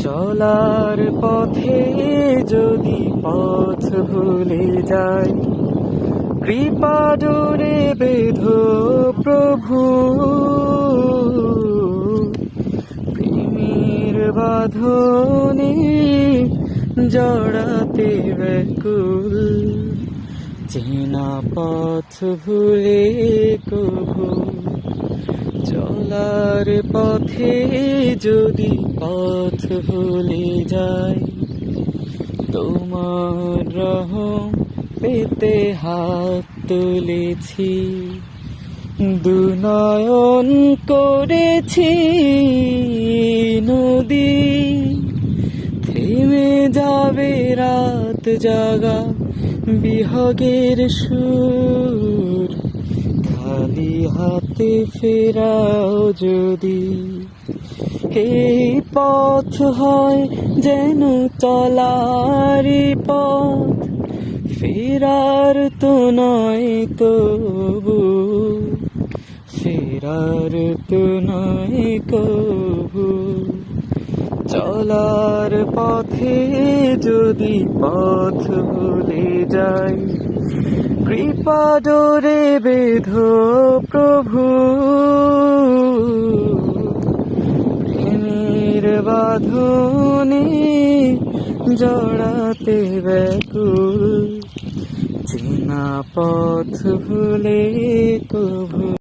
চলার পথে যদি পথ ভুলে যায়, কৃপা ডোরে বেঁধো প্রভু, প্রেমের বাঁধনে জড়াতে ব্যাকুল, চেনা পথ ভুলে কভু। চলার পথে যদি পথ ভুলে যায়, তোমার রহম পেতে হাত তুলেছি, দুনয়ন করেছি নদী, থেমে যাবে রাত জাগা বিহগের সুর, খালি হাতে ফেরাও যদি। এই পথ হয় যেন চলারই পথ, ফেরার তো নয় তবু, ফেরার তো নয় কবু। চলার পথে যদি পথ ভুলে যাই, কৃপা ডোরে বেঁধো প্রভু, প্রেমের বাঁধনে জড়াতে ব্যাকুল, চেনা পথ ভুলে কভু।